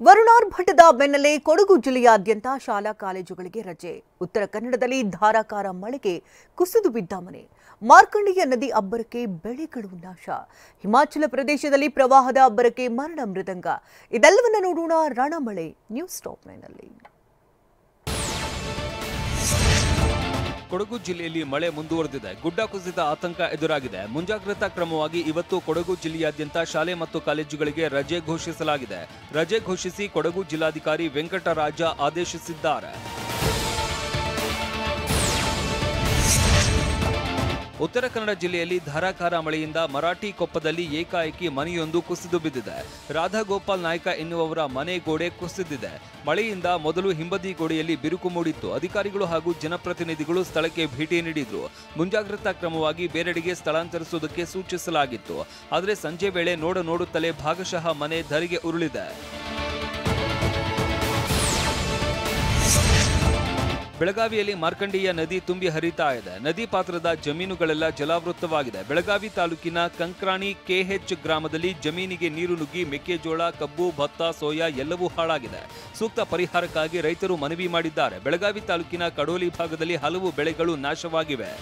ವರುಣಾರ್ಭಟದ ಬೆನ್ನಲ್ಲೇ ಕೊಡಗು ಜಿಲ್ಲೆಯಾದ್ಯಂತ ಶಾಲಾ ಕಾಲೇಜುಗಳಿಗೆ ರಜೆ. ಉತ್ತರ ಕನ್ನಡದಲ್ಲಿ ಧಾರಾಕಾರ ಮಳೆಗೆ ಕುಸಿದು ಬಿದ್ದ ಮನೆ. ಮಾರ್ಕಂಡೇಯ ನದಿ ಅಬ್ಬರಕ್ಕೆ ಬೆಳೆಗಳು ನಾಶ. ಹಿಮಾಚಲ ಪ್ರದೇಶದಲ್ಲಿ ಪ್ರವಾಹದ ಅಬ್ಬರಕ್ಕೆ ಮರಣ ಮೃದಂಗ. ಇದೆಲ್ಲವನ್ನ ನೋಡೋಣ ರಣಮಳೆ ನ್ಯೂಸ್ ಟಾಪ್ ನೈನ್ನಲ್ಲಿ. ಕೊಡಗು ಜಿಲ್ಲೆಯಲ್ಲಿ ಮಳೆ ಮುಂದುವರೆದಿದೆ. ಗುಡ್ಡ ಕುಸಿತ ಆತಂಕ ಎದುರಾಗಿದೆ. ಮುಂಜಾಗ್ರತಾ ಕ್ರಮವಾಗಿ ಇವತ್ತು ಕೊಡಗು ಜಿಲ್ಲೆಯಾದ್ಯಂತ ಶಾಲೆ ಮತ್ತು ಕಾಲೇಜುಗಳಿಗೆ ರಜೆ ಘೋಷಿಸಲಾಗಿದೆ. ರಜೆ ಘೋಷಿಸಿ ಕೊಡಗು ಜಿಲ್ಲಾಧಿಕಾರಿ ವೆಂಕಟರಾಜ ಆದೇಶಿಸಿದ್ದಾರೆ. ಉತ್ತರ ಕನ್ನಡ ಜಿಲ್ಲೆಯಲ್ಲಿ ಧಾರಾಕಾರ ಮಳೆಯಿಂದ ಮರಾಠಿ ಕೊಪ್ಪದಲ್ಲಿ ಏಕಾಏಕಿ ಮನೆಯೊಂದು ಕುಸಿದು ಬಿದ್ದಿದೆ. ರಾಧಾಗೋಪಾಲ್ ನಾಯ್ಕ ಎನ್ನುವವರ ಮನೆ ಗೋಡೆ ಕುಸಿದಿದೆ. ಮಳೆಯಿಂದ ಮೊದಲು ಹಿಂಬದಿ ಗೋಡೆಯಲ್ಲಿ ಬಿರುಕು ಮೂಡಿತ್ತು. ಅಧಿಕಾರಿಗಳು ಹಾಗೂ ಜನಪ್ರತಿನಿಧಿಗಳು ಸ್ಥಳಕ್ಕೆ ಭೇಟಿ ನೀಡಿದ್ರು. ಮುಂಜಾಗ್ರತಾ ಕ್ರಮವಾಗಿ ಬೇರೆಡೆಗೆ ಸ್ಥಳಾಂತರಿಸುವುದಕ್ಕೆ ಸೂಚಿಸಲಾಗಿತ್ತು. ಆದರೆ ಸಂಜೆ ವೇಳೆ ನೋಡುತ್ತಲೇ ಭಾಗಶಃ ಮನೆ ಧರೆಗೆ ಉರುಳಿದೆ. ಬೆಳಗಾವಿಯಲ್ಲಿ ಮಾರ್ಕಂಡೇಯ ನದಿ ತುಂಬಿ ಹರಿತಾ ಇದೆ. ನದಿ ಪಾತ್ರದ ಜಮೀನುಗಳೆಲ್ಲ ಜಲಾವೃತವಾಗಿದೆ. ಬೆಳಗಾವಿ ತಾಲೂಕಿನ ಕಂಕ್ರಾಣಿ ಕೆಎಚ್ ಗ್ರಾಮದಲ್ಲಿ ಜಮೀನಿಗೆ ನೀರು ನುಗ್ಗಿ ಮೆಕ್ಕೆಜೋಳ, ಕಬ್ಬು, ಭತ್ತ, ಸೋಯಾ ಎಲ್ಲವೂ ಹಾಳಾಗಿದೆ. ಸೂಕ್ತ ಪರಿಹಾರಕ್ಕಾಗಿ ರೈತರು ಮನವಿ ಮಾಡಿದ್ದಾರೆ. ಬೆಳಗಾವಿ ತಾಲೂಕಿನ ಕಡೋಲಿ ಭಾಗದಲ್ಲಿ ಹಲವು ಬೆಳೆಗಳು ನಾಶವಾಗಿವೆ.